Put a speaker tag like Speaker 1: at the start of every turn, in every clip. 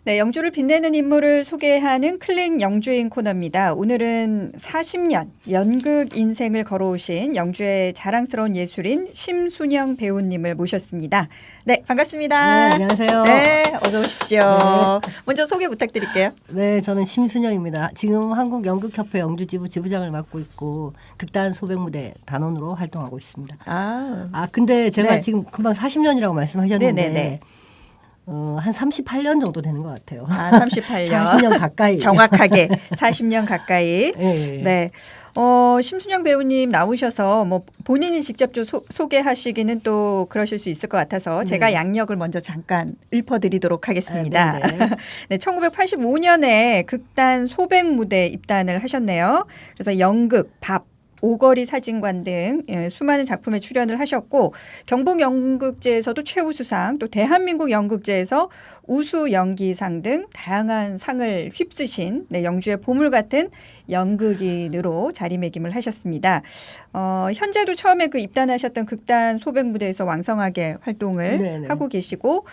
Speaker 1: 네, 영주를 빛내는 인물을 소개하는 클릭 영주인 코너입니다. 오늘은 40년 연극 인생을 걸어오신 영주의 자랑스러운 예술인 심순영 배우님을 모셨습니다. 네, 반갑습니다.
Speaker 2: 네, 안녕하세요.
Speaker 1: 네, 어서 오십시오.
Speaker 2: 네.
Speaker 1: 먼저 소개 부탁드릴게요.
Speaker 2: 네, 저는 심순영입니다. 지금 한국연극협회 영주지부 지부장을 맡고 있고 극단 소백무대 단원으로 활동하고 있습니다. 근데 제가
Speaker 1: 네.
Speaker 2: 지금 금방 40년이라고 말씀하셨는데
Speaker 1: 네네네.
Speaker 2: 한 38년 정도 되는 것 같아요.
Speaker 1: 38년.
Speaker 2: 40년 가까이.
Speaker 1: 정확하게 40년 가까이.
Speaker 2: 네.
Speaker 1: 네. 심순영 배우님 나오셔서 뭐 본인이 직접 좀 소개하시기는 또 그러실 수 있을 것 같아서 제가
Speaker 2: 네.
Speaker 1: 양력을 먼저 잠깐 읊어드리도록 하겠습니다.
Speaker 2: 네네.
Speaker 1: 네, 1985년에 극단 소백무대 입단을 하셨네요. 그래서 연극, 밥, 오거리 사진관 등 수많은 작품에 출연을 하셨고 경북 연극제에서도 최우수상, 또 대한민국 연극제에서 우수 연기상 등 다양한 상을 휩쓰신 영주의 보물 같은 연극인으로 자리매김을 하셨습니다. 현재도 처음에 그 입단하셨던 극단 소백무대에서 왕성하게 활동을
Speaker 2: 네네.
Speaker 1: 하고 계시고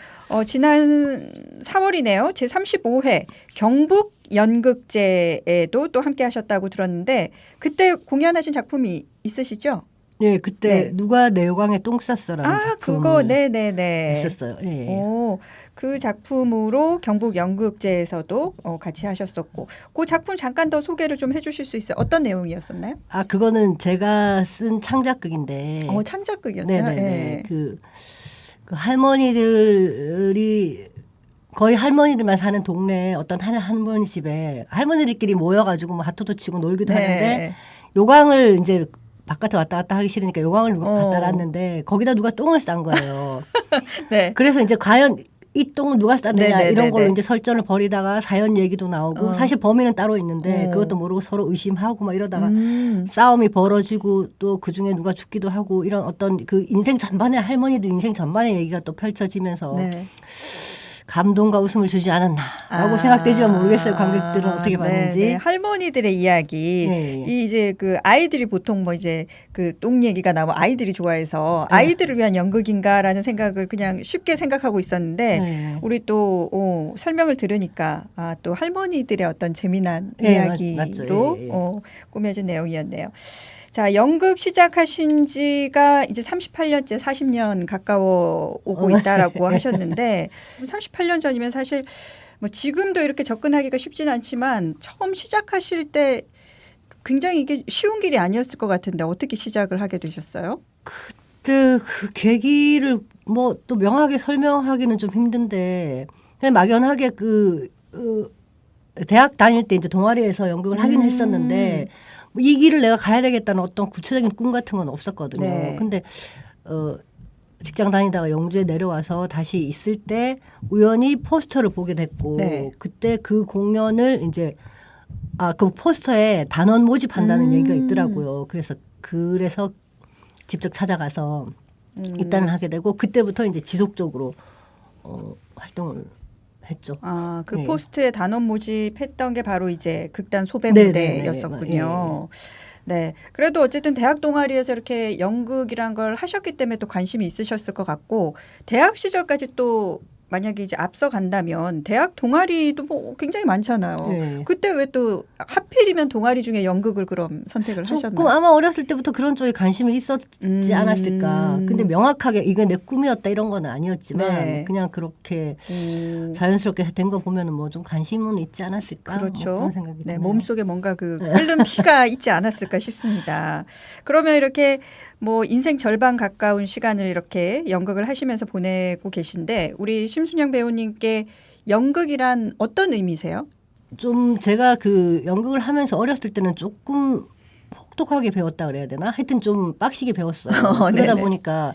Speaker 1: 지난 4월이네요. 제35회 경북 연극제에도 또 함께 하셨다고 들었는데 그때 공연하신 작품이 있으시죠?
Speaker 2: 네, 그때
Speaker 1: 네.
Speaker 2: 누가 내 요강에 똥 쌌어라는 작품을
Speaker 1: 그거 네네네.
Speaker 2: 했었어요. 예.
Speaker 1: 그 작품으로 경북 연극제에서도 같이 하셨었고 그 작품 잠깐 더 소개를 좀 해주실 수 있어요? 어떤 내용이었었나요?
Speaker 2: 그거는 제가 쓴 창작극인데.
Speaker 1: 창작극이었어요.
Speaker 2: 네네네.
Speaker 1: 네.
Speaker 2: 그 할머니들이 거의 할머니들만 사는 동네에 어떤 할머니 집에 할머니들끼리 모여가지고 뭐 핫도도 치고 놀기도 하는데 요강을 이제 바깥에 왔다 갔다 하기 싫으니까 요강을 갖다 놨는데 거기다 누가 똥을 싼 거예요.
Speaker 1: 네.
Speaker 2: 그래서 이제 과연 이 똥을 누가 쌌느냐
Speaker 1: 네네네네.
Speaker 2: 이런 걸로 이제 설전을 벌이다가 사연 얘기도 나오고 사실 범인은 따로 있는데 그것도 모르고 서로 의심하고 막 이러다가 싸움이 벌어지고 또 그중에 누가 죽기도 하고 이런 어떤 그 인생 전반의 할머니들 인생 전반의 얘기가 또 펼쳐지면서
Speaker 1: 네.
Speaker 2: 감동과 웃음을 주지 않았나라고 생각되지만 모르겠어요. 관객들은 어떻게 봤는지.
Speaker 1: 네네. 할머니들의 이야기.
Speaker 2: 네.
Speaker 1: 이제 그 아이들이 보통 뭐 이제 그 똥 얘기가 나오면 아이들이 좋아해서 아이들을 위한 연극인가라는 생각을 그냥 쉽게 생각하고 있었는데
Speaker 2: 네.
Speaker 1: 우리 또 설명을 들으니까 또 할머니들의 어떤 재미난
Speaker 2: 네,
Speaker 1: 이야기로
Speaker 2: 맞죠. 예.
Speaker 1: 꾸며진 내용이었네요. 자, 연극 시작하신 지가 이제 38년째 40년 가까워 오고 있다라고 하셨는데 38년 전이면 사실 뭐 지금도 이렇게 접근하기가 쉽진 않지만 처음 시작하실 때 굉장히 이게 쉬운 길이 아니었을 것 같은데 어떻게 시작을 하게 되셨어요?
Speaker 2: 그때 그 계기를 뭐 또 명확하게 설명하기는 좀 힘든데 그냥 막연하게 대학 다닐 때 이제 동아리에서 연극을 하긴 했었는데 이 길을 내가 가야 되겠다는 어떤 구체적인 꿈 같은 건 없었거든요.
Speaker 1: 네.
Speaker 2: 근데 직장 다니다가 영주에 내려와서 다시 있을 때 우연히 포스터를 보게 됐고
Speaker 1: 네.
Speaker 2: 그때 그 공연을 이제 그 포스터에 단원 모집한다는 얘기가 있더라고요. 그래서 직접 찾아가서 입단을 하게 되고 그때부터 이제 지속적으로 활동을 했죠.
Speaker 1: 그
Speaker 2: 네.
Speaker 1: 포스트에 단원 모집했던 게 바로 이제 극단
Speaker 2: 네네네.
Speaker 1: 소배무대였었군요. 네. 그래도 어쨌든 대학 동아리에서 이렇게 연극이란 걸 하셨기 때문에 또 관심이 있으셨을 것 같고 대학 시절까지 또 만약에 이제 앞서 간다면 대학 동아리도 뭐 굉장히 많잖아요.
Speaker 2: 네.
Speaker 1: 그때 왜 또 하필이면 동아리 중에 연극을 그럼 선택을
Speaker 2: 조금
Speaker 1: 하셨나요?
Speaker 2: 아마 어렸을 때부터 그런 쪽에 관심이 있었지 않았을까. 근데 명확하게 이게 내 꿈이었다 이런 건 아니었지만
Speaker 1: 네.
Speaker 2: 그냥 그렇게 자연스럽게 된 거 보면은 뭐 좀 관심은 있지 않았을까.
Speaker 1: 그렇죠.
Speaker 2: 뭐 그런 생각이
Speaker 1: 네,
Speaker 2: 드네요.
Speaker 1: 몸속에 뭔가 그 끓는 피가 있지 않았을까 싶습니다. 그러면 이렇게 뭐 인생 절반 가까운 시간을 이렇게 연극을 하시면서 보내고 계신데 우리 심순영 배우님께 연극이란 어떤 의미세요?
Speaker 2: 좀 제가 그 연극을 하면서 어렸을 때는 조금 혹독하게 배웠다 그래야 되나? 하여튼 좀 빡시게 배웠어요. 그러다
Speaker 1: 네네.
Speaker 2: 보니까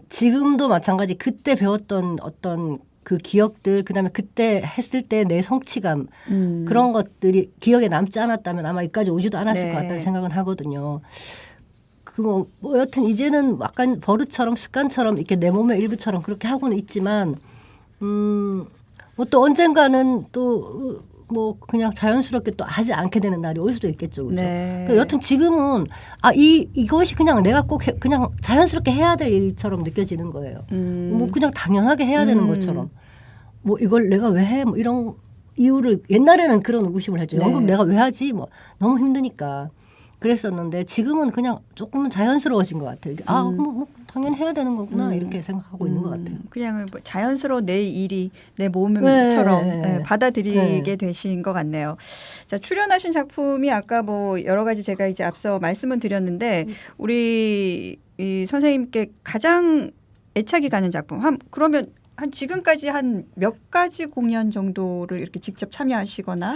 Speaker 2: 지금도 마찬가지 그때 배웠던 어떤 그 기억들 그다음에 그때 했을 때 내 성취감 그런 것들이 기억에 남지 않았다면 아마 여기까지 오지도 않았을
Speaker 1: 네.
Speaker 2: 것 같다는 생각은 하거든요. 뭐 여튼 이제는 약간 버릇처럼 습관처럼 이렇게 내 몸의 일부처럼 그렇게 하고는 있지만 뭐 또 언젠가는 또 뭐 그냥 자연스럽게 또 하지 않게 되는 날이 올 수도 있겠죠. 그렇죠?
Speaker 1: 네.
Speaker 2: 그러니까 여튼 지금은 이것이 그냥 내가 꼭 그냥 자연스럽게 해야 될 일처럼 느껴지는 거예요. 뭐 그냥 당연하게 해야 되는 것처럼. 뭐 이걸 내가 왜 해? 뭐 이런 이유를 옛날에는 그런 의구심을 했죠.
Speaker 1: 네.
Speaker 2: 연극 내가 왜 하지? 뭐 너무 힘드니까 그랬었는데 지금은 그냥 조금은 자연스러워진 것 같아요. 이게 뭐 당연히 해야 되는 거구나 이렇게 생각하고 있는 것 같아요.
Speaker 1: 그냥 뭐 자연스러운 내 일이 내 몸처럼
Speaker 2: 네.
Speaker 1: 받아들이게
Speaker 2: 네.
Speaker 1: 되신 것 같네요. 자, 출연하신 작품이 아까 뭐 여러 가지 제가 이제 앞서 말씀은 드렸는데 우리 이 선생님께 가장 애착이 가는 작품 그러면 한 지금까지 한 몇 가지 공연 정도를 이렇게 직접 참여하시거나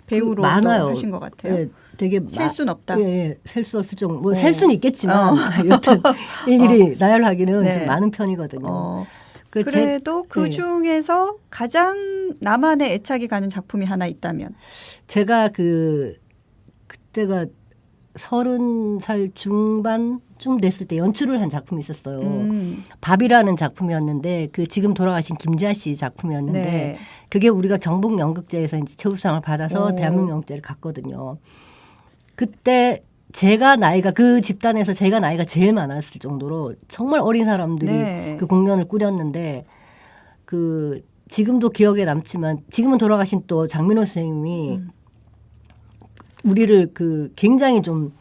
Speaker 1: 배우로
Speaker 2: 많아요.
Speaker 1: 하신 것 같아요.
Speaker 2: 네, 되게
Speaker 1: 셀 수는 없다.
Speaker 2: 예, 셀 수 없을 정도. 뭐 셀 수는 있겠지만
Speaker 1: 어.
Speaker 2: 여튼 일일이 나열하기는
Speaker 1: 네.
Speaker 2: 좀 많은 편이거든요.
Speaker 1: 그래도 그 중에서 가장 나만의 애착이 가는 작품이 하나 있다면
Speaker 2: 제가 그때가 30살 중반쯤 됐을 때 연출을 한 작품이 있었어요. 밥이라는 작품이었는데 그 지금 돌아가신 김지아 씨 작품이었는데
Speaker 1: 네.
Speaker 2: 그게 우리가 경북 연극제에서 이제 최우수상을 받아서
Speaker 1: 오.
Speaker 2: 대한민국 연극제를 갔거든요. 그때 제가 나이가 그 집단에서 제가 나이가 제일 많았을 정도로 정말 어린 사람들이
Speaker 1: 네.
Speaker 2: 그 공연을 꾸렸는데 지금도 기억에 남지만 지금은 돌아가신 또 장민호 선생님이 우리를 굉장히 좀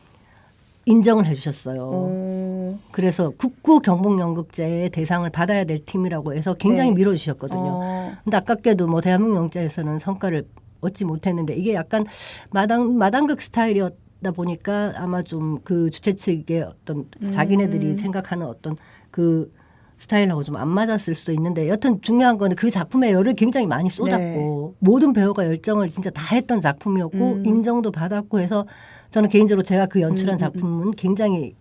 Speaker 2: 인정을 해주셨어요. 그래서 국구 경북연극제의 대상을 받아야 될 팀이라고 해서 굉장히
Speaker 1: 네.
Speaker 2: 밀어주셨거든요. 근데 아깝게도 뭐 대한민국 연극제에서는 성과를 얻지 못했는데 이게 약간 마당극 스타일이었다 보니까 아마 좀 그 주최 측의 어떤 자기네들이 생각하는 어떤 그 스타일하고 좀 안 맞았을 수도 있는데 여튼 중요한 건 그 작품에 열을 굉장히 많이 쏟았고 모든 배우가 열정을 진짜 다 했던 작품이었고 인정도 받았고 해서 저는 개인적으로 제가 그 연출한 작품은 굉장히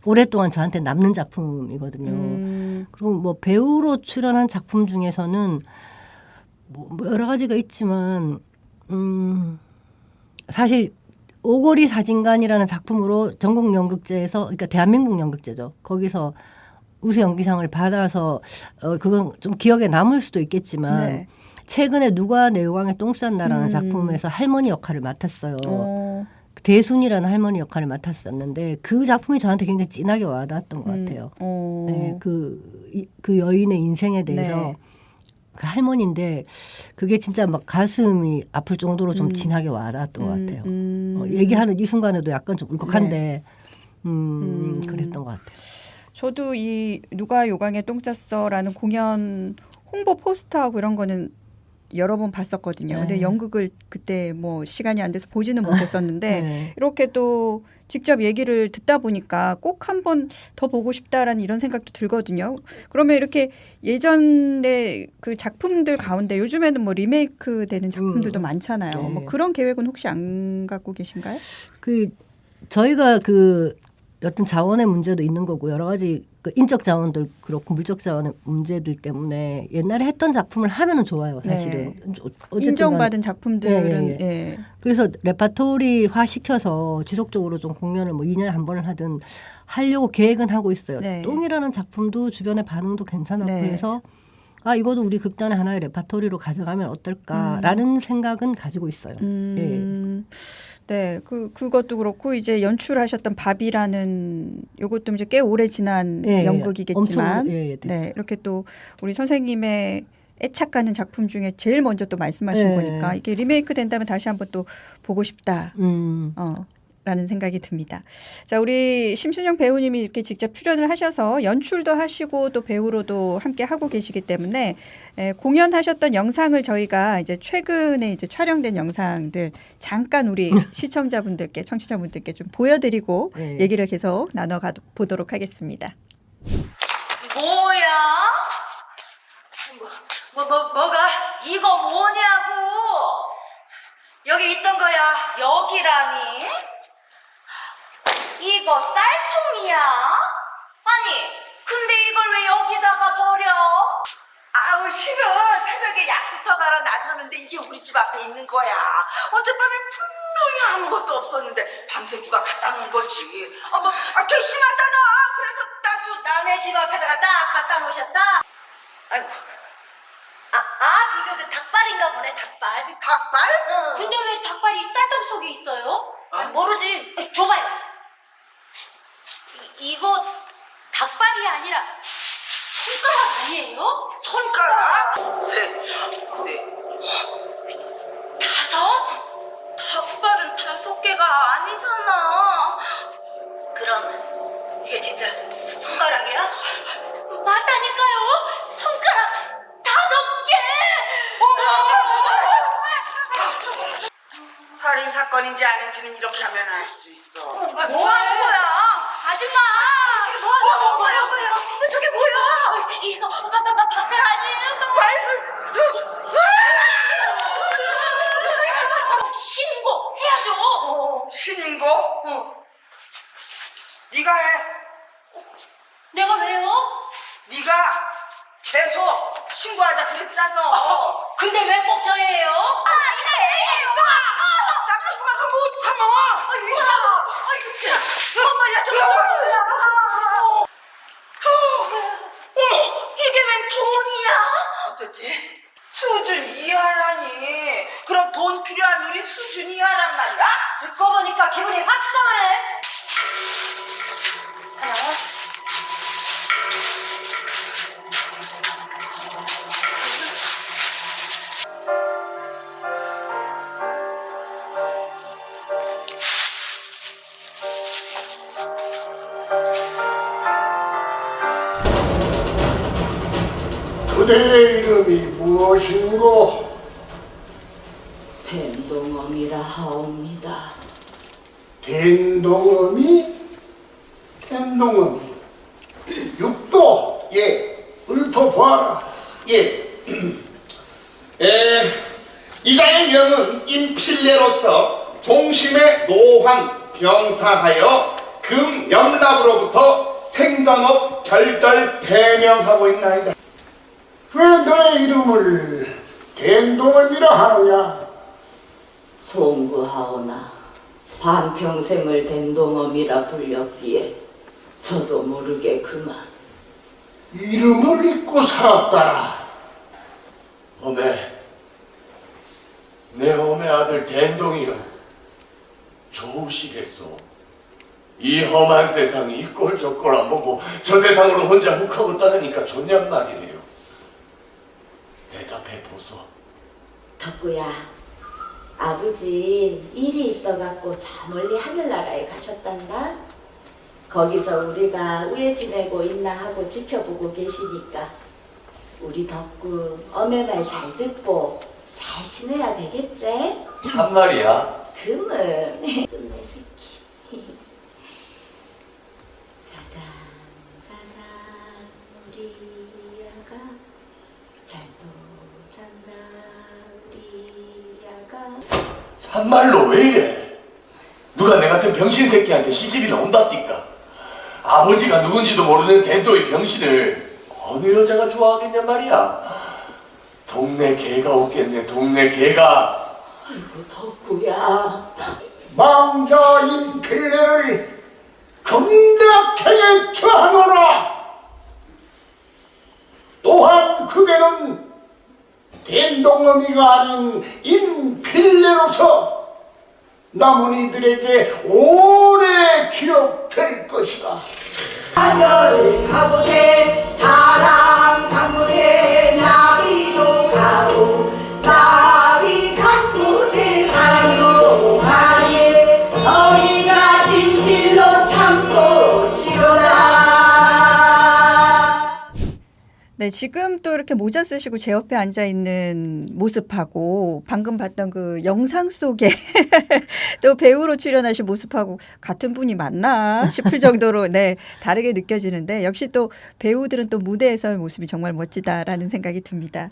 Speaker 2: 오랫동안 저한테 남는 작품이거든요. 그리고 뭐 배우로 출연한 작품 중에서는 뭐 여러 가지가 있지만 사실 오거리 사진관이라는 작품으로 전국 연극제에서 그러니까 대한민국 연극제죠. 거기서 우수 연기상을 받아서 그건 좀 기억에 남을 수도 있겠지만
Speaker 1: 네.
Speaker 2: 최근에 누가 내 요강에 똥 쌌나라는 작품에서 할머니 역할을 맡았어요. 대순이라는 할머니 역할을 맡았었는데 그 작품이 저한테 굉장히 진하게 와닿았던 것 같아요. 네, 그 여인의 인생에 대해서
Speaker 1: 네.
Speaker 2: 그 할머니인데 그게 진짜 막 가슴이 아플 정도로 좀 진하게 와닿았던 것 같아요. 얘기하는 이 순간에도 약간 좀 울컥한데 그랬던 것 같아요.
Speaker 1: 저도 이 누가 요강에 똥 쌌어라는 공연 홍보 포스터하고 이런 거는 여러 번 봤었거든요. 근데 연극을 그때 뭐 시간이 안 돼서 보지는 못했었는데
Speaker 2: 네.
Speaker 1: 이렇게 또 직접 얘기를 듣다 보니까 꼭 한 번 더 보고 싶다라는 이런 생각도 들거든요. 그러면 이렇게 예전에 그 작품들 가운데 요즘에는 뭐 리메이크 되는 작품들도 많잖아요.
Speaker 2: 네.
Speaker 1: 뭐 그런 계획은 혹시 안 갖고 계신가요?
Speaker 2: 저희가 어떤 자원의 문제도 있는 거고 여러 가지 인적 자원들 그렇고 물적 자원의 문제들 때문에 옛날에 했던 작품을 하면은 좋아요. 사실은. 어쨌든
Speaker 1: 인정받은 작품들은
Speaker 2: 예, 예. 그래서 레파토리화 시켜서 지속적으로 좀 공연을 뭐 2년에 한 번을 하든 하려고 계획은 하고 있어요.
Speaker 1: 네.
Speaker 2: 똥이라는 작품도 주변의 반응도 괜찮았고
Speaker 1: 네.
Speaker 2: 해서 이것도 우리 극단의 하나의 레파토리로 가져가면 어떨까라는 생각은 가지고 있어요. 예.
Speaker 1: 네, 그것도 그렇고 이제 연출하셨던 밥이라는 요것도 이제 꽤 오래 지난 연극이겠지만,
Speaker 2: 엄청,
Speaker 1: 네, 이렇게 또 우리 선생님의 애착가는 작품 중에 제일 먼저 또 말씀하신 거니까 이게 리메이크 된다면 다시 한번 또 보고 싶다. 라는 생각이 듭니다. 자, 우리 심순영 배우님이 이렇게 직접 출연을 하셔서 연출도 하시고 또 배우로도 함께 하고 계시기 때문에 공연하셨던 영상을 저희가 이제 최근에 이제 촬영된 영상들 잠깐 우리 시청자분들께 청취자분들께 좀 보여드리고 얘기를 계속 나눠가 보도록 하겠습니다.
Speaker 3: 뭐야? 뭐가? 이거 뭐냐고? 여기 있던 거야. 여기라니? 이거 쌀통이야? 아니, 근데 이걸 왜 여기다가 버려?
Speaker 4: 아우 싫어. 새벽에 약수터 가러 나서는데 이게 우리 집 앞에 있는 거야. 어젯밤에 분명히 아무것도 없었는데 밤새 누가 갖다 놓은 거지. 괘씸하잖아. 그래서 나도
Speaker 3: 남의 집 앞에다가 딱 갖다 놓으셨다?
Speaker 4: 아이고.
Speaker 3: 이거 그 닭발인가 보네, 닭발.
Speaker 4: 닭발?
Speaker 3: 응. 근데 왜 닭발이 쌀통 속에 있어요? 모르지. 줘봐요. 이거 닭발이 아니라 손가락 아니에요?
Speaker 4: 손가락? 셋, 넷.
Speaker 3: 다섯? 닭발은 5개가 아니잖아. 그럼 이게 진짜 손가락이야? 맞다니까요. 손가락 5개.
Speaker 4: 살인 사건인지 아닌지는 이렇게 하면 알 수 있어.
Speaker 3: 뭐 하는 거야? 아줌마!
Speaker 4: 지금 뭐 하는 거야? 저게 뭐야?
Speaker 3: 이거 발 아니에요? 신고해야죠.
Speaker 4: 신고? 네가 해.
Speaker 3: 내가 왜요?
Speaker 4: 네가 계속 신고하자 그랬잖아.
Speaker 3: 근데 왜 꼭 저예요?
Speaker 4: 나 갖고 나서 못 참아. 이거 엄마야 저거.
Speaker 3: 어머, 이게 웬 돈이야?
Speaker 4: 어쩌지? 수준 이하라니. 그럼 돈 필요한 우리 수준 이하란 말이야?
Speaker 3: 듣고 보니까 기분이 확 상하네.
Speaker 4: 하나.
Speaker 5: 그대의 이름이 무엇인고?
Speaker 3: 뱀동엄이라 하옵니다.
Speaker 5: 된동어미? 된동어미. 육도
Speaker 6: 예,
Speaker 5: 읊어봐라.
Speaker 6: 예. 이자의 명은 임필레로서 종심의 노환 병사하여 금영납으로부터 생전업 결절 대명하고 있나이다.
Speaker 5: 왜 너의 이름을 된동어미라 하느냐?
Speaker 7: 송구하오나 반평생을 된동엄이라 불렸기에 저도 모르게 그만.
Speaker 5: 이름을 잊고 살았다라.
Speaker 8: 어메, 내 어메 아들 댄동이여, 좋으시겠소. 이 험한 세상이 이 꼴 저 꼴 안 보고 저 세상으로 혼자 훅하고 떠나니까 좋냔 말이래요. 대답해 보소.
Speaker 7: 덕구야, 아버지 일이 있어갖고 저 멀리 하늘나라에 가셨단다. 거기서 우리가 우애 지내고 있나 하고 지켜보고 계시니까 우리 덕구 어메 말 잘 듣고 잘 지내야 되겠지?
Speaker 8: 참말이야?
Speaker 7: 금은 내 새끼. 짜잔 짜잔 우리 아가 잘도 잔다 우리 아가.
Speaker 8: 참말로 왜 이래? 누가 내 같은 병신 새끼한테 시집이나 온답니까? 아버지가 누군지도 모르는 댄도의 병신을 어느 여자가 좋아하겠냐 말이야. 동네 개가 없겠네, 동네 개가.
Speaker 7: 아이고 덕구야.
Speaker 5: 망자인 필레를 경락하게 처하노라. 또한 그대는 된동어미가 아닌 인필레로서 남은 이들에게 오래 기억될 것이다.
Speaker 4: 가절 가보세 사랑 가보세 나비도 가오 나비 가보세 사랑도 가예 어리가 진실로 참고 치로다.
Speaker 1: 네, 지금 또 이렇게 모자 쓰시고 제 옆에 앉아 있는 모습하고 방금 봤던 그 영상 속에 또 배우로 출연하신 모습하고 같은 분이 맞나 싶을 정도로 네, 다르게 느껴지는데 역시 또 배우들은 또 무대에서의 모습이 정말 멋지다라는 생각이 듭니다.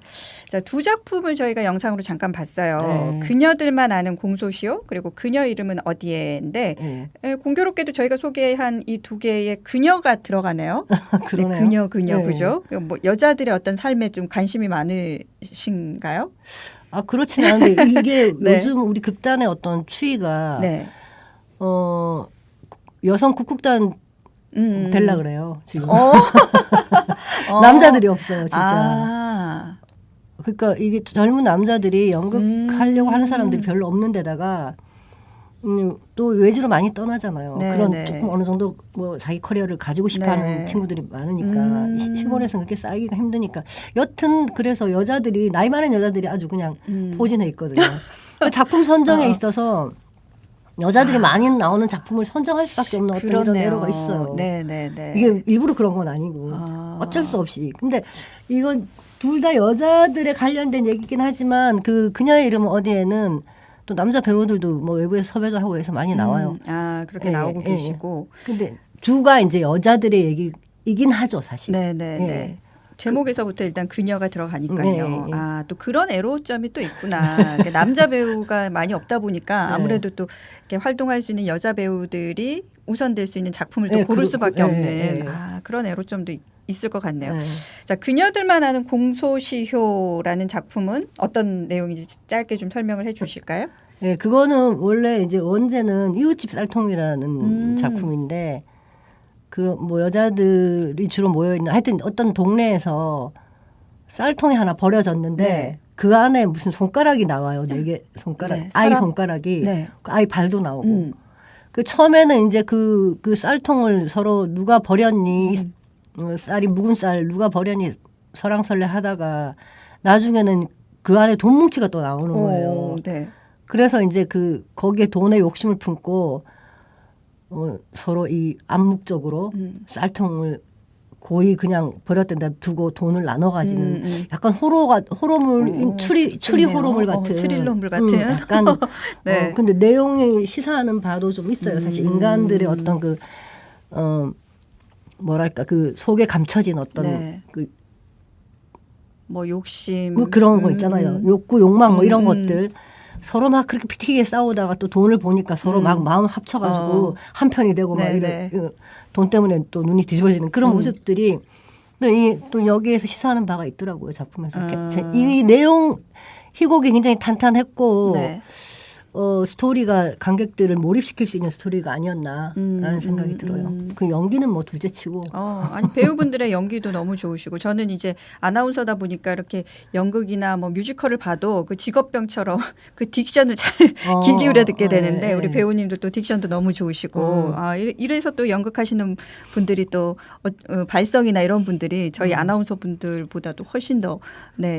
Speaker 1: 자, 두 작품을 저희가 영상으로 잠깐 봤어요.
Speaker 2: 네.
Speaker 1: 그녀들만 아는 공소시효 그리고 그녀 이름은 어디에인데
Speaker 2: 네.
Speaker 1: 공교롭게도 저희가 소개한 이 두 개의 그녀가 들어가네요. 네,
Speaker 2: 그러네요.
Speaker 1: 그녀
Speaker 2: 네.
Speaker 1: 그죠? 뭐 여자들의 어떤 삶에 좀 관심이 많으신가요?
Speaker 2: 아 그렇진 않은데 이게
Speaker 1: 네.
Speaker 2: 요즘 우리 극단의 어떤 추이가
Speaker 1: 네.
Speaker 2: 여성 국극단 될라 그래요 지금.
Speaker 1: 어.
Speaker 2: 남자들이 없어요 진짜.
Speaker 1: 아.
Speaker 2: 그러니까 이게 젊은 남자들이 연극하려고 하는 사람들이 별로 없는 데다가 또 외지로 많이 떠나잖아요.
Speaker 1: 네,
Speaker 2: 그런
Speaker 1: 네.
Speaker 2: 조금 어느 정도 뭐 자기 커리어를 가지고 싶어하는
Speaker 1: 네.
Speaker 2: 친구들이 많으니까 시골에서 그렇게 쌓이기가 힘드니까 여튼 그래서 여자들이 나이 많은 여자들이 아주 그냥 포진해 있거든요. 그러니까 작품 선정에 있어서 여자들이 많이 나오는 작품을 선정할 수밖에 없는 어떤 이런
Speaker 1: 그렇네요.
Speaker 2: 애로가 있어요.
Speaker 1: 네네네.
Speaker 2: 이게 일부러 그런 건 아니고 어쩔 수 없이. 근데 이건 둘 다 여자들에 관련된 얘기긴 하지만 그녀의 이름은 어디에는 또 남자 배우들도 뭐 외부에서 섭외도 하고 해서 많이 나와요.
Speaker 1: 그렇게
Speaker 2: 예,
Speaker 1: 나오고
Speaker 2: 예,
Speaker 1: 계시고.
Speaker 2: 근데 주가 이제 여자들의 얘기이긴 하죠, 사실.
Speaker 1: 네네네.
Speaker 2: 예.
Speaker 1: 제목에서부터 일단 그녀가 들어가니까요.
Speaker 2: 네, 네.
Speaker 1: 또 그런 애로점이 또 있구나. 그러니까 남자 배우가 많이 없다 보니까
Speaker 2: 네.
Speaker 1: 아무래도 또 이렇게 활동할 수 있는 여자 배우들이 우선될 수 있는 작품을 또
Speaker 2: 네,
Speaker 1: 고를 수밖에 없는
Speaker 2: 네.
Speaker 1: 그런 애로점도 있을 것 같네요.
Speaker 2: 네.
Speaker 1: 자, 그녀들만 아는 공소시효라는 작품은 어떤 내용인지 짧게 좀 설명을 해주실까요?
Speaker 2: 네, 그거는 원래 이제 원제는 이웃집 쌀통이라는 작품인데 그 뭐 여자들이 주로 모여 있는 하여튼 어떤 동네에서 쌀통이 하나 버려졌는데
Speaker 1: 네.
Speaker 2: 그 안에 무슨 손가락이 나와요. 4개 손가락.
Speaker 1: 네,
Speaker 2: 아이
Speaker 1: 사람-
Speaker 2: 손가락이
Speaker 1: 네.
Speaker 2: 그 아이 발도 나오고.
Speaker 1: 음.
Speaker 2: 그 처음에는 이제 그 쌀통을 서로 누가 버렸니 쌀이 묵은 쌀 누가 버렸니 설왕설래 하다가 나중에는 그 안에 돈 뭉치가 또 나오는 거예요.
Speaker 1: 네.
Speaker 2: 그래서 이제 거기에 돈에 욕심을 품고 서로 이 암묵적으로 쌀통을 고이 그냥 버렸던 데 두고 돈을 나눠 가지는 약간 호러물 추리 호러물 같은
Speaker 1: 스릴러물 같은.
Speaker 2: 약간
Speaker 1: 네.
Speaker 2: 근데 내용이 시사하는 바도 좀 있어요. 사실 인간들의 어떤 뭐랄까 그 속에 감춰진 어떤
Speaker 1: 네. 뭐 욕심
Speaker 2: 뭐 그런 거 있잖아요. 욕구, 욕망 뭐 이런 것들. 서로 막 그렇게 피튀게 싸우다가 또 돈을 보니까 서로 막 마음 합쳐가지고 한 편이 되고 막
Speaker 1: 네네.
Speaker 2: 이런 돈 때문에 또 눈이 뒤집어지는 그런 모습들이 또 여기에서 시사하는 바가 있더라고요 작품에서. 이 내용 희곡이 굉장히 탄탄했고
Speaker 1: 네.
Speaker 2: 스토리가 관객들을 몰입시킬 수 있는 스토리가 아니었나라는 생각이 들어요. 그 연기는 뭐 둘째치고.
Speaker 1: 아니 배우분들의 연기도 너무 좋으시고 저는 이제 아나운서다 보니까 이렇게 연극이나 뭐 뮤지컬을 봐도 그 직업병처럼 그 딕션을 잘 길기울여 듣게 되는데 우리 배우님도 또 딕션도 너무 좋으시고 이래서 또 연극하시는 분들이 또 발성이나 이런 분들이 저희 아나운서 분들보다도 훨씬 더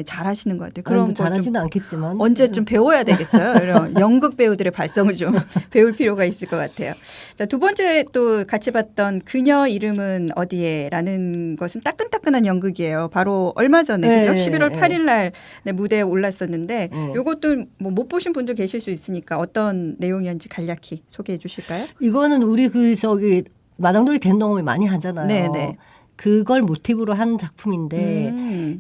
Speaker 1: 잘하시는 것 같아요. 그런 거
Speaker 2: 잘하지는 않겠지만
Speaker 1: 언제 좀 배워야 되겠어요. 이런 연극 배우들의 발성을 좀 배울 필요가 있을 것 같아요. 자, 두 번째 또 같이 봤던 그녀 이름은 어디에라는 것은 따끈따끈한 연극이에요. 바로 얼마 전에 그죠? 11월 8일 날 무대에 올랐었는데 이것도 뭐 못 보신 분들 계실 수 있으니까 어떤 내용이었는지 간략히 소개해 주실까요?
Speaker 2: 이거는 우리 마당돌이 된동험이 많이 하잖아요.
Speaker 1: 네네.
Speaker 2: 그걸 모티브로 한 작품인데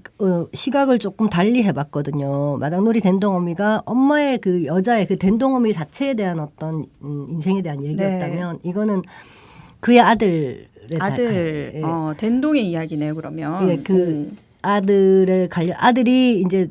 Speaker 2: 시각을 조금 달리 해봤거든요. 마당놀이 된동어미가 엄마의 그 여자의 그 된동어미 자체에 대한 어떤 인생에 대한 얘기였다면 이거는 그의 아들
Speaker 1: 된동의 이야기네요. 그러면
Speaker 2: 예, 아들이 이제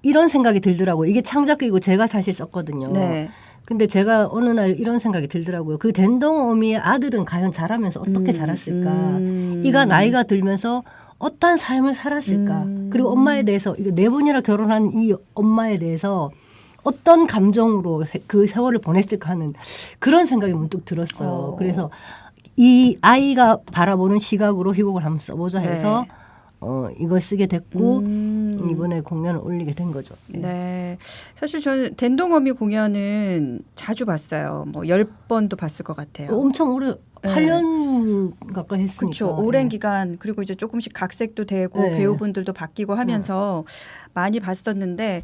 Speaker 2: 이런 생각이 들더라고요. 이게 창작극이고 제가 사실 썼거든요.
Speaker 1: 네.
Speaker 2: 근데 제가 어느 날 이런 생각이 들더라고요. 그 된동어미의 아들은 과연 자라면서 어떻게 자랐을까? 이가 나이가 들면서 어떠한 삶을 살았을까? 그리고 엄마에 대해서 이거 4번이나 결혼한 이 엄마에 대해서 어떤 감정으로 그 세월을 보냈을까 하는 그런 생각이 문득 들었어요. 그래서 이 아이가 바라보는 시각으로 희곡을 한번 써보자 해서 이걸 쓰게 됐고 이번에 공연을 올리게 된 거죠.
Speaker 1: 네. 사실 저는 된동어미 공연은 자주 봤어요. 뭐 10번도 봤을 것 같아요.
Speaker 2: 엄청 오래 8년 가까이 했으니까.
Speaker 1: 그렇죠. 오랜 기간 그리고 이제 조금씩 각색도 되고 배우분들도 바뀌고 하면서 많이 봤었는데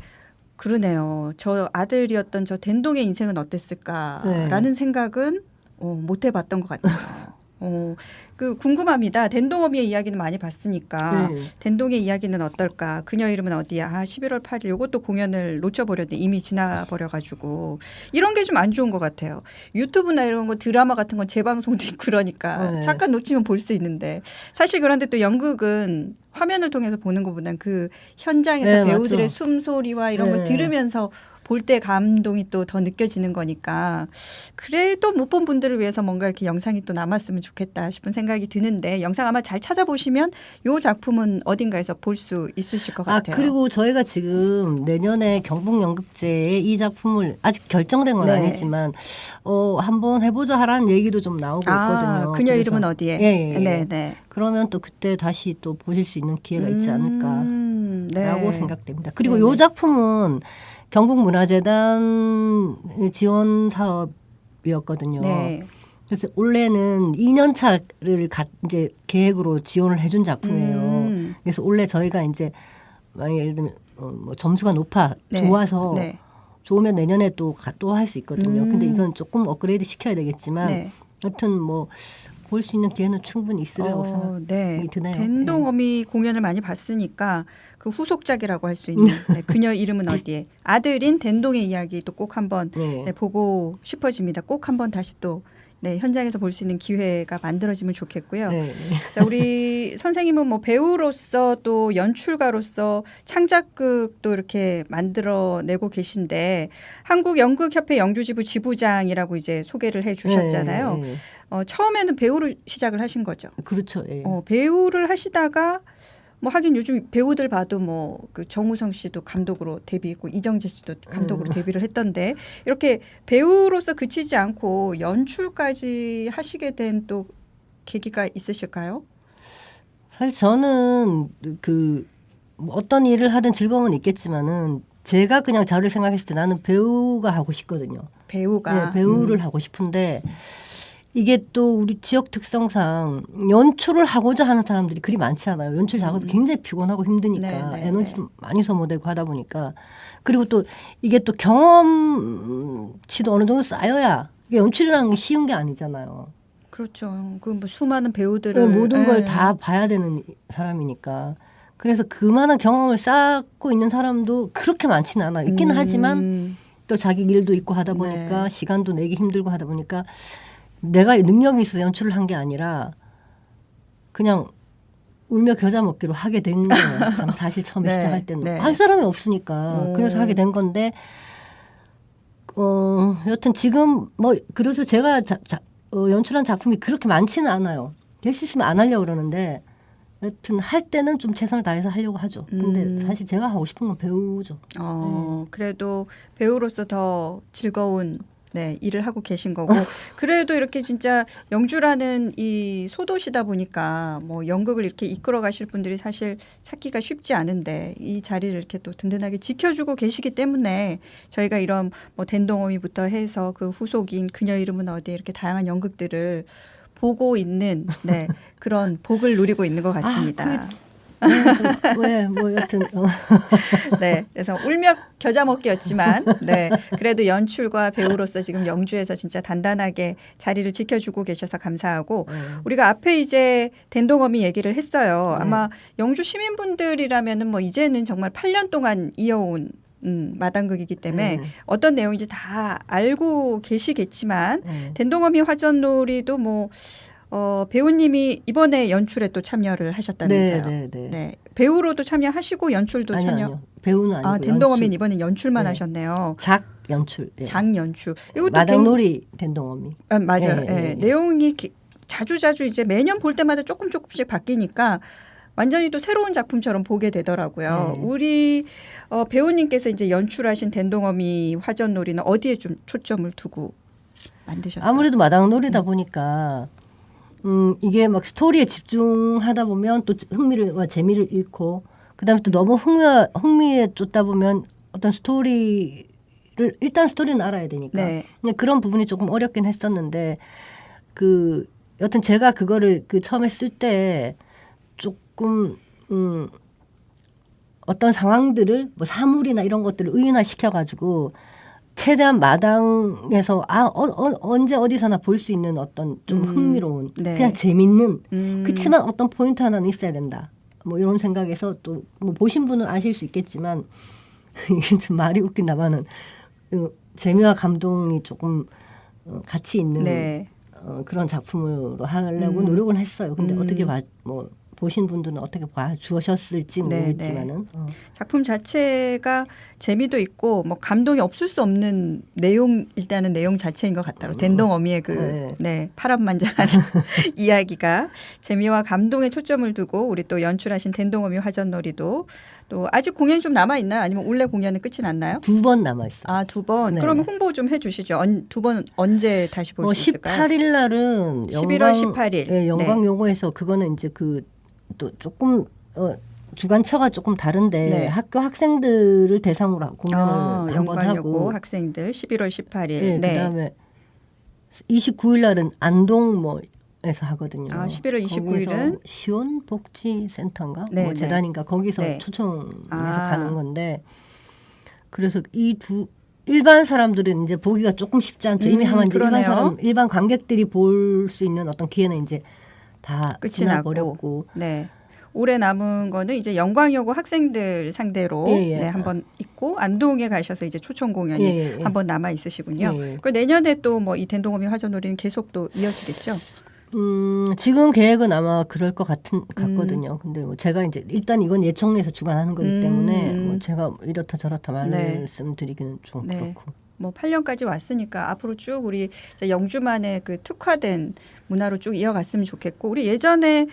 Speaker 1: 그러네요. 저 아들이었던 저 된동의 인생은 어땠을까라는 생각은 못 해봤던 것 같아요. 그 궁금합니다. 된동어미의 이야기는 많이 봤으니까 된동의 이야기는 어떨까? 그녀 이름은 어디야? 11월 8일 이것도 공연을 놓쳐버렸는데 이미 지나버려가지고 이런 게 좀 안 좋은 것 같아요. 유튜브나 이런 거 드라마 같은 건 재방송도 있고 그러니까 잠깐 놓치면 볼 수 있는데 사실 그런데 또 연극은 화면을 통해서 보는 것보다는 그 현장에서 배우들의
Speaker 2: 맞죠.
Speaker 1: 숨소리와 이런 걸 들으면서 볼 때 감동이 또 더 느껴지는 거니까 그래도 못 본 분들을 위해서 뭔가 이렇게 영상이 또 남았으면 좋겠다 싶은 생각이 드는데 영상 아마 잘 찾아보시면 이 작품은 어딘가에서 볼 수 있으실 것 같아요.
Speaker 2: 그리고 저희가 지금 내년에 경북연극제에 이 작품을 아직 결정된 건
Speaker 1: 네.
Speaker 2: 아니지만 한번 해보자 하라는 얘기도 좀 나오고 있거든요.
Speaker 1: 그녀
Speaker 2: 그래서-
Speaker 1: 이름은 어디에?
Speaker 2: 예.
Speaker 1: 네, 네.
Speaker 2: 그러면 또 그때 다시 또 보실 수 있는 기회가 있지 않을까라고
Speaker 1: 네.
Speaker 2: 생각됩니다. 그리고
Speaker 1: 네네.
Speaker 2: 이 작품은 경북문화재단 지원 사업이었거든요.
Speaker 1: 네.
Speaker 2: 그래서 원래는 2년차를 이제 계획으로 지원을 해준 작품이에요. 그래서 원래 저희가 이제 만약 예를 들면 뭐 점수가
Speaker 1: 네.
Speaker 2: 좋아서
Speaker 1: 네.
Speaker 2: 좋으면 내년에 또 할 수 있거든요. 근데
Speaker 1: 음.
Speaker 2: 이건 조금 업그레이드 시켜야 되겠지만
Speaker 1: 네.
Speaker 2: 여튼 뭐 볼 수 있는 기회는 충분히 있으리라고 생각이
Speaker 1: 네.
Speaker 2: 드네요.
Speaker 1: 댄동어미 공연을 많이 봤으니까 그 후속작이라고 할 수 있는 네, 그녀 이름은 어디에 댄동인 댄동의 이야기도 꼭 한번
Speaker 2: 네.
Speaker 1: 네, 보고 싶어집니다. 꼭 한번 다시 또 네, 현장에서 볼 수 있는 기회가 만들어지면 좋겠고요.
Speaker 2: 네.
Speaker 1: 자, 우리 선생님은 뭐 배우로서 또 연출가로서 창작극도 이렇게 만들어내고 계신데 한국연극협회 영주지부 지부장이라고 이제 소개를 해주셨잖아요.
Speaker 2: 네, 네.
Speaker 1: 처음에는 배우로 시작을 하신 거죠.
Speaker 2: 그렇죠. 예.
Speaker 1: 배우를 하시다가 뭐 하긴 요즘 배우들 봐도 뭐 그 정우성 씨도 감독으로 데뷔했고 이정재 씨도 감독으로 데뷔를 했던데 이렇게 배우로서 그치지 않고 연출까지 하시게 된 또 계기가 있으실까요?
Speaker 2: 사실 저는 뭐 어떤 일을 하든 즐거움은 있겠지만은 제가 그냥 저를 생각했을 때 나는 배우가 하고 싶거든요.
Speaker 1: 배우가
Speaker 2: 네, 배우를 하고 싶은데 이게 또 우리 지역 특성상 연출을 하고자 하는 사람들이 그리 많지 않아요. 연출 작업이 굉장히 피곤하고 힘드니까
Speaker 1: 네, 네,
Speaker 2: 에너지도 많이 소모되고 하다 보니까 그리고 또 이게 또 경험치도 어느 정도 쌓여야 이게 연출이라는 게 쉬운 게 아니잖아요.
Speaker 1: 그렇죠. 그 뭐 수많은 배우들을
Speaker 2: 모든 걸
Speaker 1: 예.
Speaker 2: 다 봐야 되는 사람이니까 그래서 그 많은 경험을 쌓고 있는 사람도 그렇게 많지는 않아요. 있기는 하지만 또 자기 일도 있고 하다 보니까
Speaker 1: 네.
Speaker 2: 시간도 내기 힘들고 하다 보니까 내가 능력이 있어서 연출을 한 게 아니라 그냥 울며 겨자 먹기로 하게 된 거예요. 참 사실 처음에
Speaker 1: 네,
Speaker 2: 시작할 때는
Speaker 1: 네.
Speaker 2: 할 사람이 없으니까 그래서 하게 된 건데 여튼 지금 뭐 그래서 제가 연출한 작품이 그렇게 많지는 않아요. 될 수 있으면 안 하려고 그러는데 여튼 할 때는 좀 최선을 다해서 하려고 하죠. 근데 사실 제가 하고 싶은 건 배우죠.
Speaker 1: 그래도 배우로서 더 즐거운 네, 일을 하고 계신 거고 그래도 이렇게 진짜 영주라는 이 소도시다 보니까 뭐 연극을 이렇게 이끌어 가실 분들이 사실 찾기가 쉽지 않은데 이 자리를 이렇게 또 든든하게 지켜주고 계시기 때문에 저희가 이런 뭐 댄동어미부터 해서 그 후속인 그녀 이름은 어디에 이렇게 다양한 연극들을 보고 있는 네, 그런 복을 누리고 있는 것 같습니다.
Speaker 2: 뭐 여튼
Speaker 1: 네, 그래서 울며 겨자 먹기였지만, 네, 그래도 연출과 배우로서 지금 영주에서 진짜 단단하게 자리를 지켜주고 계셔서 감사하고, 우리가 앞에 이제 댄동어미 얘기를 했어요. 아마 영주 시민분들이라면은 뭐 이제는 정말 8년 동안 이어온 마당극이기 때문에 어떤 내용인지 다 알고 계시겠지만, 댄동어미 화전놀이도 뭐 배우님이 이번에 연출에 또 참여를 하셨다면서요. 네. 배우로도 참여하시고 연출도
Speaker 2: 아니요. 배우는 아니고
Speaker 1: 댄동어미는 이번에 연출만
Speaker 2: 네.
Speaker 1: 하셨네요.
Speaker 2: 작연출. 예.
Speaker 1: 장연출. 이것도
Speaker 2: 마당놀이 댄동어미.
Speaker 1: 맞아요.
Speaker 2: 예.
Speaker 1: 내용이 자주자주 이제 매년 볼 때마다 조금씩 바뀌니까 완전히 또 새로운 작품처럼 보게 되더라고요. 우리 배우님께서 이제 연출하신 댄동어미 화전놀이는 어디에 좀 초점을 두고 만드셨어요?
Speaker 2: 아무래도 마당놀이다 보니까 이게 막 스토리에 집중하다 보면 또 흥미와 재미를 잃고 그다음에 또 너무 흥미에 쫓다 보면 어떤 스토리는 알아야 되니까
Speaker 1: 네.
Speaker 2: 그냥 그런 부분이 조금 어렵긴 했었는데 여튼 제가 그거를 처음에 쓸 때 조금 어떤 상황들을 뭐 사물이나 이런 것들을 의인화 시켜가지고 최대한 마당에서 언제 어디서나 볼 수 있는 어떤 좀 흥미로운
Speaker 1: 네.
Speaker 2: 그냥 재밌는 그렇지만 어떤 포인트 하나는 있어야 된다. 뭐 이런 생각에서 또 뭐 보신 분은 아실 수 있겠지만 이게 좀 말이 웃긴다마는 재미와 감동이 조금 같이 있는
Speaker 1: 네.
Speaker 2: 그런 작품으로 하려고 노력을 했어요. 근데 어떻게 보신 분들은 어떻게 봐주셨을지
Speaker 1: 네,
Speaker 2: 모르겠지만은
Speaker 1: 작품 자체가 재미도 있고 뭐 감동이 없을 수 없는 내용 일단은 내용 자체인 것 같더라고요. 덴동어미의 그 파란만장한 이야기가 재미와 감동에 초점을 두고 우리 또 연출하신 덴동어미 화전놀이도 또 아직 공연이 좀 남아 있나요? 아니면 원래 공연은 끝이 났나요?
Speaker 2: 2번 남아 있어요.
Speaker 1: 아, 2번.
Speaker 2: 네.
Speaker 1: 그러면 홍보 좀 해주시죠. 2번 언제 다시 볼 수 있을까요?
Speaker 2: 18일 날은
Speaker 1: 11월 18일.
Speaker 2: 예, 영광
Speaker 1: 네.
Speaker 2: 요고에서 그거는 이제 그 또 조금 주관처가 조금 다른데
Speaker 1: 네.
Speaker 2: 학교 학생들을 대상으로 공연을 한번
Speaker 1: 영광여고
Speaker 2: 하고
Speaker 1: 학생들 11월 18일.
Speaker 2: 예,
Speaker 1: 네.
Speaker 2: 그다음에 29일 날은 안동 에서 하거든요.
Speaker 1: 11월 29일은
Speaker 2: 시원복지센터인가
Speaker 1: 네,
Speaker 2: 뭐 재단인가 거기서
Speaker 1: 네.
Speaker 2: 초청해서
Speaker 1: 아.
Speaker 2: 가는 건데 그래서 이 두 일반 사람들은 이제 보기가 조금 쉽지 않죠. 이미 하면 이제
Speaker 1: 그러네요.
Speaker 2: 일반 관객들이 볼 수 있는 어떤 기회는 이제 다
Speaker 1: 끝이
Speaker 2: 지나버렸고
Speaker 1: 네. 올해 남은 거는 이제 영광여고 학생들 상대로
Speaker 2: 예.
Speaker 1: 네, 한번 있고 안동에 가셔서 이제 초청 공연이
Speaker 2: 예.
Speaker 1: 한번 남아 있으시군요.
Speaker 2: 예.
Speaker 1: 그 내년에 또 뭐 이 덴동어미 화전놀이는 계속 또 이어지겠죠.
Speaker 2: 지금 계획은 아마 그럴 것 같거든요. 근데 뭐 제가 이제 일단 이건 예총에서 주관하는 거기 때문에 뭐 제가 이렇다 저렇다
Speaker 1: 네.
Speaker 2: 말씀드리기는 좀
Speaker 1: 네.
Speaker 2: 그렇고.
Speaker 1: 뭐 8년까지 왔으니까 앞으로 쭉 우리 이제 영주만의 그 특화된 문화로 쭉 이어갔으면 좋겠고 우리 예전에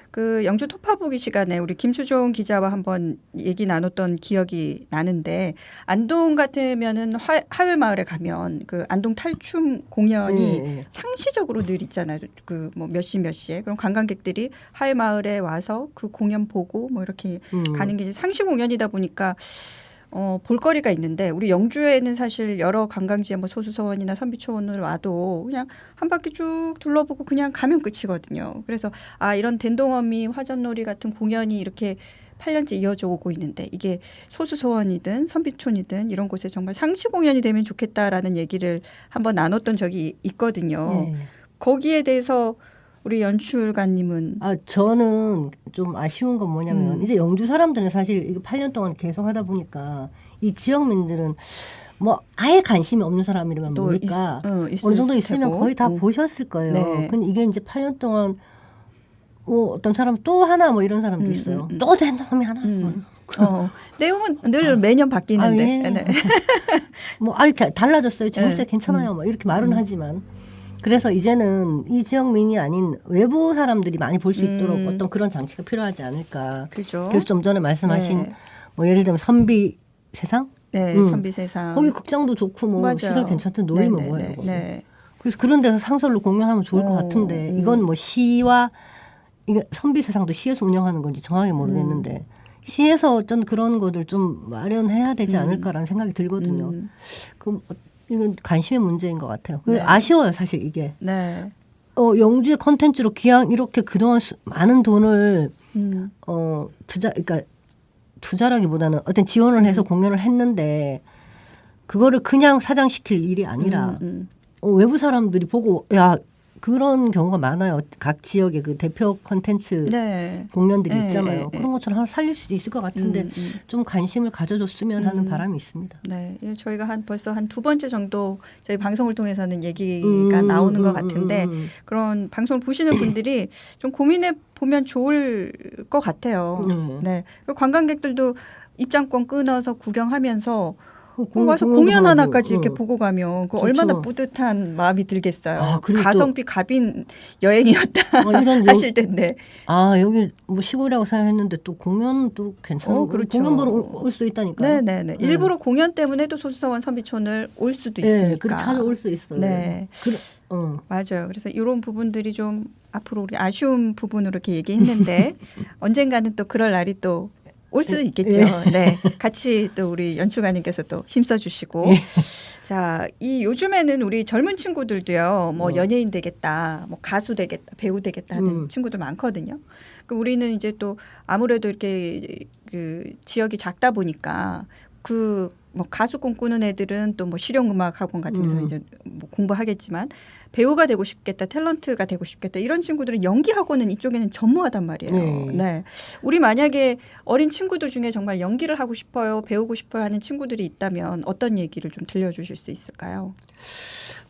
Speaker 1: 그 영주 토파보기 시간에 우리 김수종 기자와 한번 얘기 나눴던 기억이 나는데 안동 같으면은 하회 마을에 가면 그 안동 탈춤 공연이 상시적으로 늘 있잖아요. 그 뭐 몇 시에 그럼 관광객들이 하회 마을에 와서 그 공연 보고 뭐 이렇게 가는 게 이제 상시 공연이다 보니까 볼거리가 있는데 우리 영주에는 사실 여러 관광지에 뭐 소수서원이나 선비초원을 와도 그냥 한 바퀴 쭉 둘러보고 그냥 가면 끝이거든요. 그래서 이런 덴동어미 화전놀이 같은 공연이 이렇게 8년째 이어져 오고 있는데 이게 소수서원이든 선비촌이든 이런 곳에 정말 상시 공연이 되면 좋겠다라는 얘기를 한번 나눴던 적이 있거든요. 거기에 대해서 우리 연출가님은
Speaker 2: 저는 좀 아쉬운 건 뭐냐면 이제 영주 사람들은 사실 이거 8년 동안 계속 하다 보니까 이 지역민들은 뭐 아예 관심이 없는 사람이라면 모를까 어느 정도 있으면 거의 다 보셨을 거예요.
Speaker 1: 네.
Speaker 2: 근데 이게 이제 8년 동안 어떤 사람 또 하나 뭐 이런 사람도 있어요. 또 덴동어미 하나.
Speaker 1: 내용은 늘 매년 바뀌는데. 네.
Speaker 2: 뭐 이렇게 달라졌어요. 재밌어요. 괜찮아요. 뭐 이렇게 말은 하지만. 그래서 이제는 이 지역민이 아닌 외부 사람들이 많이 볼 수 있도록 어떤 그런 장치가 필요하지 않을까.
Speaker 1: 그죠.
Speaker 2: 그래서 좀 전에 말씀하신 뭐 예를 들면 선비 세상?
Speaker 1: 네, 선비 세상.
Speaker 2: 거기 극장도 좋고 뭐
Speaker 1: 맞아요.
Speaker 2: 시설 괜찮대 놀이면 뭐예요.
Speaker 1: 네.
Speaker 2: 그래서 그런 데서 상설로 공연하면 좋을 것 같은데 이건 뭐 시와 이게 선비 세상도 시에서 운영하는 건지 정확히 모르겠는데 시에서 어떤 그런 것들 좀 마련해야 되지 않을까라는 생각이 들거든요. 그럼 이건 관심의 문제인 것 같아요. 아쉬워요, 사실 이게.
Speaker 1: 네.
Speaker 2: 영주의 컨텐츠로 기왕 이렇게 그동안 많은 돈을 그러니까 투자라기보다는 어떤 지원을 해서 공연을 했는데 그거를 그냥 사장시킬 일이 아니라 외부 사람들이 보고 그런 경우가 많아요. 각 지역의 그 대표 컨텐츠 공연들이 있잖아요. 그런 것처럼 하나 살릴 수도 있을 것 같은데 좀 관심을 가져줬으면 하는 바람이 있습니다.
Speaker 1: 네, 저희가 벌써 한 2번째 정도 저희 방송을 통해서는 얘기가 나오는 것 같은데 그런 방송을 보시는 분들이 좀 고민해 보면 좋을 것 같아요. 네, 관광객들도 입장권 끊어서 구경하면서 와서 공연 하나까지 이렇게 보고 가면 얼마나 뿌듯한 마음이 들겠어요. 가성비 갑인 여행이었다 하실 텐데.
Speaker 2: 여기 뭐 시골이라고 생각했는데 또 공연도 괜찮고
Speaker 1: 그렇죠.
Speaker 2: 공연 보러 올 수도 있다니까요.
Speaker 1: 네네네. 일부러 공연 때문에도 소수서원 선비촌을 올 수도 있으니까.
Speaker 2: 그래 찾아올 수 있어요.
Speaker 1: 네. 맞아요. 그래서 이런 부분들이 좀 앞으로 우리 아쉬운 부분으로 이렇게 얘기했는데 언젠가는 또 그럴 날이 또 올 수도 있겠죠. 네, 같이 또 우리 연출가님께서 또 힘써주시고. 자, 이 요즘에는 우리 젊은 친구들도요, 뭐 연예인 되겠다, 뭐 가수 되겠다, 배우 되겠다 하는 친구들 많거든요. 그 우리는 이제 또 아무래도 이렇게 그 지역이 작다 보니까 뭐 가수 꿈꾸는 애들은 또 뭐 실용음악학원 같은 데서 이제 뭐 공부하겠지만 배우가 되고 싶겠다, 탤런트가 되고 싶겠다 이런 친구들은 연기학원은 이쪽에는 전무하단 말이에요. 네. 우리 만약에 어린 친구들 중에 정말 연기를 하고 싶어요, 배우고 싶어요 하는 친구들이 있다면 어떤 얘기를 좀 들려주실 수 있을까요?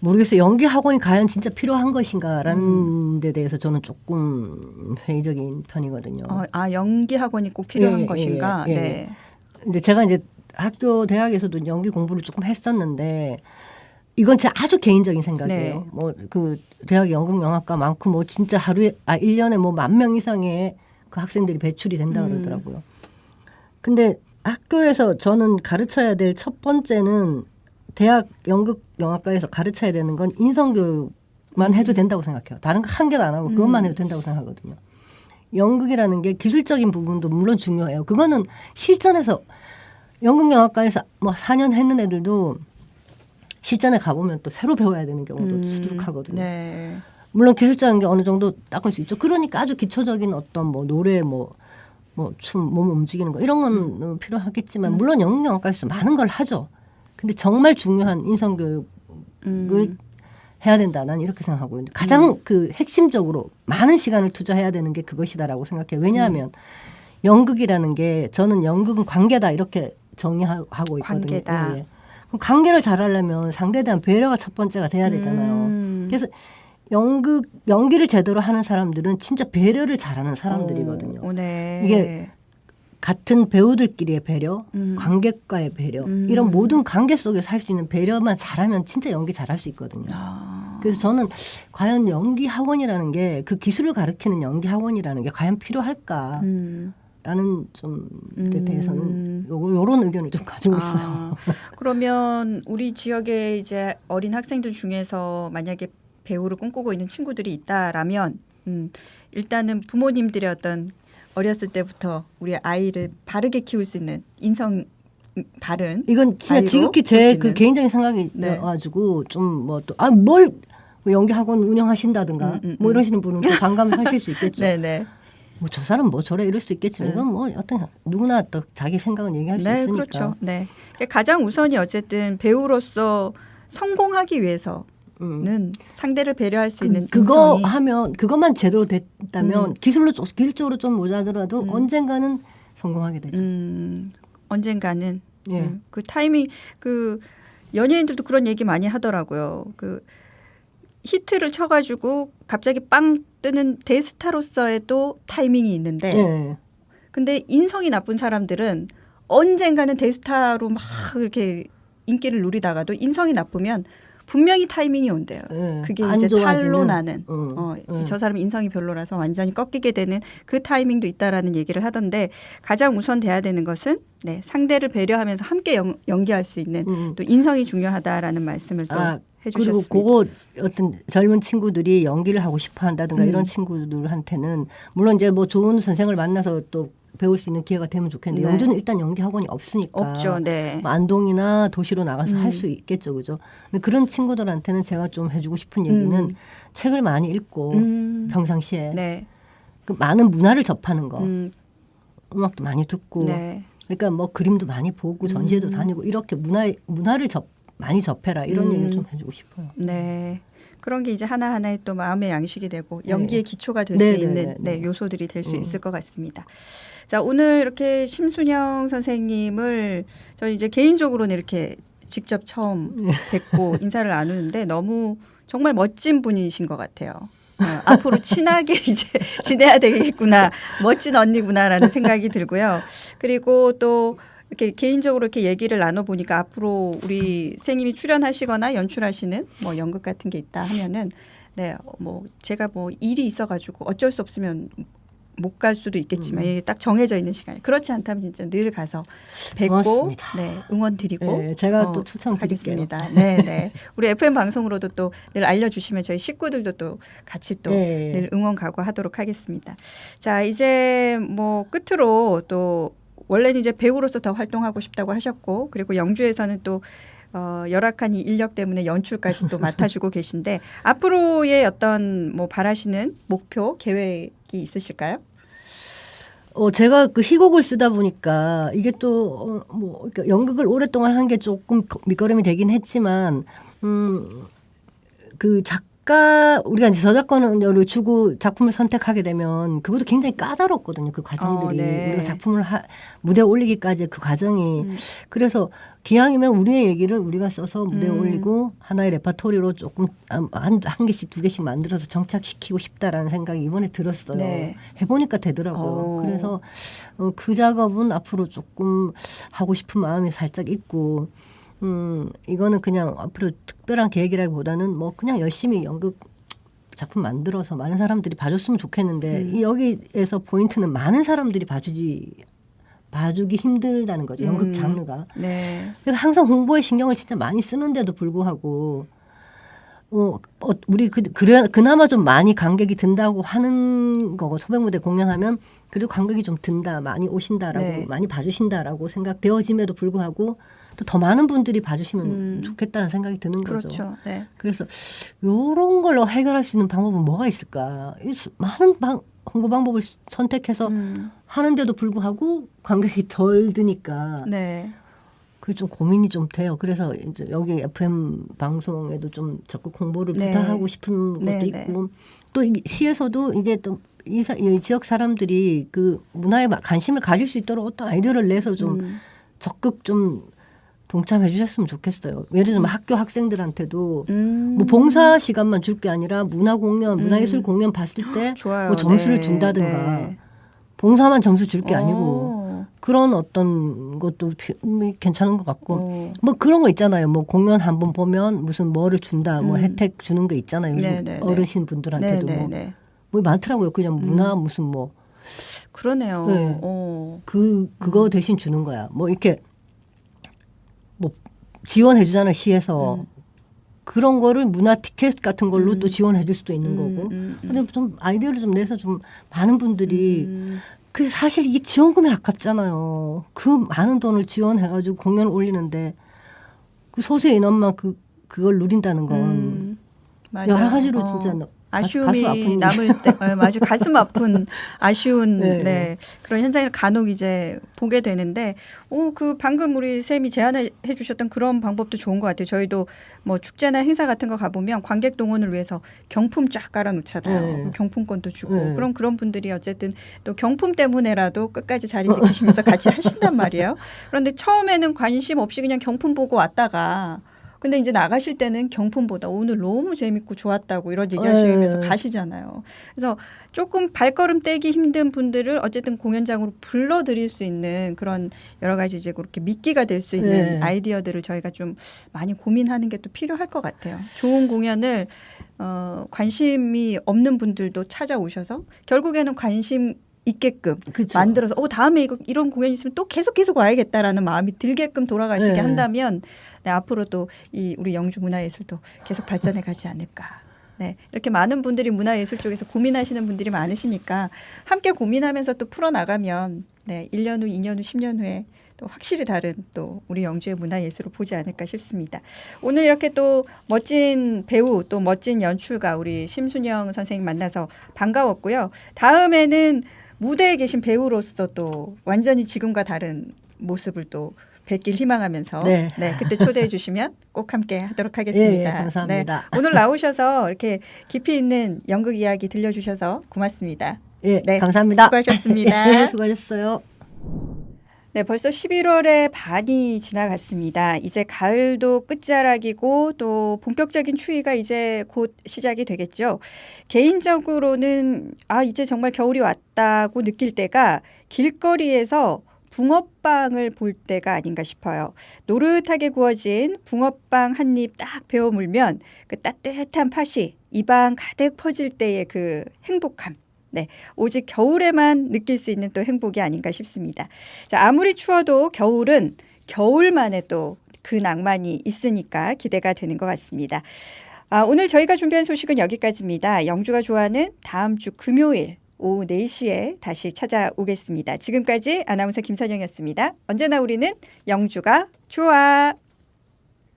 Speaker 2: 모르겠어요. 연기 학원이 과연 진짜 필요한 것인가라는 데 대해서 저는 조금 회의적인 편이거든요.
Speaker 1: 연기 학원이 꼭 필요한
Speaker 2: 예,
Speaker 1: 것인가?
Speaker 2: 예, 예.
Speaker 1: 네.
Speaker 2: 이제 제가 이제 학교 대학에서도 연기 공부를 조금 했었는데 이건 제 아주 개인적인 생각이에요.
Speaker 1: 네.
Speaker 2: 뭐 그 대학 연극영화과 많고 뭐 진짜 하루에 1년에 뭐 10,000명 이상의 그 학생들이 배출이 된다 그러더라고요. 근데 학교에서 저는 가르쳐야 될 첫 번째는 대학 연극영화과에서 가르쳐야 되는 건 인성교육만 해도 된다고 생각해요. 다른 거 한 개도 안 하고 그것만 해도 된다고 생각하거든요. 연극이라는 게 기술적인 부분도 물론 중요해요. 그거는 실전에서 연극영화과에서 뭐 4년 했는 애들도 실전에 가보면 또 새로 배워야 되는 경우도 수두룩하거든요.
Speaker 1: 네.
Speaker 2: 물론 기술적인 게 어느 정도 닦을 수 있죠. 그러니까 아주 기초적인 어떤 뭐 노래 뭐 춤, 몸 움직이는 거 이런 건 필요하겠지만 물론 연극영화과에서 많은 걸 하죠. 근데 정말 중요한 인성교육을 해야 된다. 난 이렇게 생각하고 있는데 가장 그 핵심적으로 많은 시간을 투자해야 되는 게 그것이다라고 생각해요. 왜냐하면 연극이라는 게 저는 연극은 관계다 이렇게 정의하고 있거든요.
Speaker 1: 관계다.
Speaker 2: 예. 그럼 관계를 잘하려면 상대에 대한 배려가 첫 번째가 돼야 되잖아요. 그래서 연기를 제대로 하는 사람들은 진짜 배려를 잘하는 사람들이거든요.
Speaker 1: 네.
Speaker 2: 이게 같은 배우들끼리의 배려, 관객과의 배려 이런 모든 관계 속에서 할 수 있는 배려만 잘하면 진짜 연기 잘할 수 있거든요. 그래서 저는 과연 연기 학원이라는 게 그 기술을 가르치는 연기 학원이라는 게 과연 필요할까? 라는 좀에 대해서는 요런 의견을 좀 가지고 있어요.
Speaker 1: 그러면 우리 지역에 이제 어린 학생들 중에서 만약에 배우를 꿈꾸고 있는 친구들이 있다라면 일단은 부모님들의 어떤 어렸을 때부터 우리 아이를 바르게 키울 수 있는 인성 바른
Speaker 2: 이건 진짜
Speaker 1: 아이로
Speaker 2: 지극히
Speaker 1: 키울
Speaker 2: 제
Speaker 1: 수
Speaker 2: 그
Speaker 1: 있는.
Speaker 2: 개인적인 생각이
Speaker 1: 네.
Speaker 2: 나가지고 좀 뭐 또 뭘 연기 학원 운영하신다든가 뭐 이러시는 분은 또 반감을 사실 수 있겠죠.
Speaker 1: 네네.
Speaker 2: 뭐 저 사람 뭐 저래 이럴 수도 있겠지만 이건 뭐 어떤 누구나 또 자기 생각은 얘기할 수
Speaker 1: 네,
Speaker 2: 있으니까.
Speaker 1: 그렇죠. 네. 가장 우선이 어쨌든 배우로서 성공하기 위해서는 상대를 배려할 수 있는
Speaker 2: 그거
Speaker 1: 인성이
Speaker 2: 하면 그것만 제대로 됐다면 기술적으로 좀 모자더라도 언젠가는 성공하게 되죠.
Speaker 1: 언젠가는
Speaker 2: 예.
Speaker 1: 그 타이밍 그 연예인들도 그런 얘기 많이 하더라고요. 그 히트를 쳐가지고 갑자기 빵 뜨는 대스타로서의 또 타이밍이 있는데
Speaker 2: 예.
Speaker 1: 근데 인성이 나쁜 사람들은 언젠가는 대스타로 막 이렇게 인기를 누리다가도 인성이 나쁘면 분명히 타이밍이 온대요.
Speaker 2: 예.
Speaker 1: 그게
Speaker 2: 안
Speaker 1: 이제
Speaker 2: 좋아지는.
Speaker 1: 탈로 나는
Speaker 2: 예.
Speaker 1: 저 사람 인성이 별로라서 완전히 꺾이게 되는 그 타이밍도 있다라는 얘기를 하던데 가장 우선 돼야 되는 것은 상대를 배려하면서 함께 연기할 수 있는 또 인성이 중요하다라는 말씀을 또 해주셨습니다.
Speaker 2: 그리고 그거 어떤 젊은 친구들이 연기를 하고 싶어 한다든가 이런 친구들한테는 물론 이제 뭐 좋은 선생을 만나서 또 배울 수 있는 기회가 되면 좋겠는데
Speaker 1: 네.
Speaker 2: 영주는 일단 연기 학원이 없으니까
Speaker 1: 없죠. 네.
Speaker 2: 뭐 안동이나 도시로 나가서 할 수 있겠죠, 그죠? 근데 그런 친구들한테는 제가 좀 해주고 싶은 얘기는 책을 많이 읽고 평상시에
Speaker 1: 네.
Speaker 2: 그 많은 문화를 접하는 거, 음악도 많이 듣고,
Speaker 1: 네.
Speaker 2: 그러니까 뭐 그림도 많이 보고 전시회도 다니고 이렇게 문화를 많이 접해라 이런 얘기를 좀 해주고 싶어요.
Speaker 1: 네. 그런 게 이제 하나하나의 또 마음의 양식이 되고 연기의 기초가 될 수
Speaker 2: 네,
Speaker 1: 있는
Speaker 2: 네.
Speaker 1: 요소들이 될 수 있을 것 같습니다. 자, 오늘 이렇게 심순영 선생님을 저희 이제 개인적으로는 이렇게 직접 처음 뵙고 인사를 나누는데 너무 정말 멋진 분이신 것 같아요. 앞으로 친하게 이제 지내야 되겠구나. 멋진 언니구나라는 생각이 들고요. 그리고 또 이렇게 개인적으로 이렇게 얘기를 나눠보니까 앞으로 우리 선생님이 출연하시거나 연출하시는 뭐 연극 같은 게 있다 하면은 뭐 제가 뭐 일이 있어가지고 어쩔 수 없으면 못 갈 수도 있겠지만 이게 딱 정해져 있는 시간이 그렇지 않다면 진짜 늘 가서 뵙고
Speaker 2: 고맙습니다.
Speaker 1: 응원 드리고
Speaker 2: 네, 제가 또 초청드릴게요.
Speaker 1: 하겠습니다. 네. 우리 FM 방송으로도 또 늘 알려주시면 저희 식구들도 또 같이 또 늘 응원 각오하도록 하겠습니다. 자, 이제 뭐 끝으로 또 원래는 이제 배우로서 더 활동하고 싶다고 하셨고 그리고 영주에서는 또 열악한 이 인력 때문에 연출까지 또 맡아주고 계신데 앞으로의 어떤 뭐 바라시는 목표 계획이 있으실까요?
Speaker 2: 제가 그 희곡을 쓰다 보니까 이게 또 뭐 그러니까 연극을 오랫동안 한 게 조금 밑거름이 되긴 했지만 그 우리가 이제 저작권료를 주고 작품을 선택하게 되면 그것도 굉장히 까다롭거든요. 그 과정들이.
Speaker 1: 네.
Speaker 2: 우리가 작품을 무대에 올리기까지 그 과정이. 그래서 기왕이면 우리의 얘기를 우리가 써서 무대에 올리고 하나의 레퍼토리로 조금 한 개씩 두 개씩 만들어서 정착시키고 싶다라는 생각이 이번에 들었어요.
Speaker 1: 네.
Speaker 2: 해보니까 되더라고요.
Speaker 1: 오.
Speaker 2: 그래서 그 작업은 앞으로 조금 하고 싶은 마음이 살짝 있고 이거는 그냥 앞으로 특별한 계획이라기보다는 뭐 그냥 열심히 연극 작품 만들어서 많은 사람들이 봐줬으면 좋겠는데 이 여기에서 포인트는 많은 사람들이 봐주기 힘들다는 거죠. 연극 장르가.
Speaker 1: 네.
Speaker 2: 그래서 항상 홍보에 신경을 진짜 많이 쓰는데도 불구하고 우리 그나마 좀 많이 관객이 든다고 하는 거고 소백무대 공연하면 그래도 관객이 좀 든다, 많이 오신다라고
Speaker 1: 네.
Speaker 2: 많이 봐주신다라고 생각되어짐에도 불구하고 또 더 많은 분들이 봐주시면 좋겠다는 생각이 드는 거죠.
Speaker 1: 그렇죠. 네.
Speaker 2: 그래서 이런 걸로 해결할 수 있는 방법은 뭐가 있을까? 많은 홍보 방법을 선택해서 하는데도 불구하고 관객이 덜 드니까
Speaker 1: 네.
Speaker 2: 그게 좀 고민이 좀 돼요. 그래서 이제 여기 FM 방송에도 좀 적극 홍보를
Speaker 1: 네.
Speaker 2: 부탁하고 싶은 것도
Speaker 1: 네,
Speaker 2: 있고 또 시에서도 이게 또 이 지역 사람들이 그 문화에 관심을 가질 수 있도록 어떤 아이디어를 내서 좀 적극 좀 동참해 주셨으면 좋겠어요. 예를 들면 학교 학생들한테도 뭐 봉사 시간만 줄 게 아니라 문화 공연, 문화예술 공연 봤을 때
Speaker 1: 좋아요.
Speaker 2: 뭐 점수를
Speaker 1: 네.
Speaker 2: 준다든가
Speaker 1: 네.
Speaker 2: 봉사만 점수 줄 게 아니고
Speaker 1: 오.
Speaker 2: 그런 어떤 것도 괜찮은 것 같고
Speaker 1: 오.
Speaker 2: 뭐 그런 거 있잖아요. 뭐 공연 한번 보면 무슨 뭐를 준다, 뭐 혜택 주는 거 있잖아요.
Speaker 1: 네, 네,
Speaker 2: 어르신 분들한테도
Speaker 1: 네, 네.
Speaker 2: 뭐 많더라고요. 그냥 문화 무슨 뭐
Speaker 1: 그러네요.
Speaker 2: 네.
Speaker 1: 오.
Speaker 2: 그거 대신 주는 거야. 뭐 이렇게 뭐 지원해 주잖아요. 시에서 그런 거를 문화 티켓 같은 걸로 또 지원해 줄 수도 있는 거고. 근데 좀 아이디어를 좀 내서 좀 많은 분들이 그 사실 이게 지원금이 아깝잖아요. 그 많은 돈을 지원해가지고 공연을 올리는데 그 소수의 인원만 그걸 누린다는 건
Speaker 1: 맞아요.
Speaker 2: 여러 가지로 진짜
Speaker 1: 아쉬움이
Speaker 2: 가슴 아픈
Speaker 1: 남을 때, 맞아 가슴 아픈 아쉬운
Speaker 2: 네.
Speaker 1: 네. 그런 현장을 간혹 이제 보게 되는데, 그 방금 우리 쌤이 제안해 주셨던 그런 방법도 좋은 것 같아요. 저희도 뭐 축제나 행사 같은 거 가보면 관객 동원을 위해서 경품 쫙 깔아놓잖아요.
Speaker 2: 네.
Speaker 1: 경품권도 주고
Speaker 2: 네.
Speaker 1: 그런 분들이 어쨌든 또 경품 때문에라도 끝까지 자리 지키시면서 같이 하신단 말이에요. 그런데 처음에는 관심 없이 그냥 경품 보고 왔다가. 근데 이제 나가실 때는 경품보다 오늘 너무 재밌고 좋았다고 이런 얘기하시면서 가시잖아요. 그래서 조금 발걸음 떼기 힘든 분들을 어쨌든 공연장으로 불러들일 수 있는 그런 여러 가지 이제 그렇게 미끼가 될 수 있는
Speaker 2: 네.
Speaker 1: 아이디어들을 저희가 좀 많이 고민하는 게 또 필요할 것 같아요. 좋은 공연을 관심이 없는 분들도 찾아오셔서 결국에는 관심 있게끔
Speaker 2: 그쵸.
Speaker 1: 만들어서 다음에 이런 공연이 있으면 또 계속 와야겠다라는 마음이 들게끔 돌아가시게
Speaker 2: 네.
Speaker 1: 한다면 네, 앞으로도 우리 영주 문화예술도 계속 발전해 가지 않을까. 네, 이렇게 많은 분들이 문화예술 쪽에서 고민하시는 분들이 많으시니까 함께 고민하면서 또 풀어나가면 1년 후, 2년 후, 10년 후에 또 확실히 다른 또 우리 영주의 문화예술을 보지 않을까 싶습니다. 오늘 이렇게 또 멋진 배우 또 멋진 연출가 우리 심순영 선생님 만나서 반가웠고요. 다음에는 무대에 계신 배우로서 또 완전히 지금과 다른 모습을 또 뵙길 희망하면서
Speaker 2: 네.
Speaker 1: 그때 초대해 주시면 꼭 함께 하도록 하겠습니다.
Speaker 2: 예, 감사합니다.
Speaker 1: 네, 오늘 나오셔서 이렇게 깊이 있는 연극 이야기 들려주셔서 고맙습니다.
Speaker 2: 예,
Speaker 1: 네,
Speaker 2: 감사합니다.
Speaker 1: 수고하셨습니다.
Speaker 2: 예, 수고하셨어요.
Speaker 1: 네, 벌써 11월의 반이 지나갔습니다. 이제 가을도 끝자락이고 또 본격적인 추위가 이제 곧 시작이 되겠죠. 개인적으로는 이제 정말 겨울이 왔다고 느낄 때가 길거리에서 붕어빵을 볼 때가 아닌가 싶어요. 노릇하게 구워진 붕어빵 한 입 딱 베어 물면 그 따뜻한 팥이 입안 가득 퍼질 때의 그 행복함. 네, 오직 겨울에만 느낄 수 있는 또 행복이 아닌가 싶습니다. 자, 아무리 추워도 겨울은 겨울만의 또 그 낭만이 있으니까 기대가 되는 것 같습니다. 오늘 저희가 준비한 소식은 여기까지입니다. 영주가 좋아하는 다음 주 금요일 오후 4시에 다시 찾아오겠습니다. 지금까지 아나운서 김선영이었습니다. 언제나 우리는 영주가 좋아.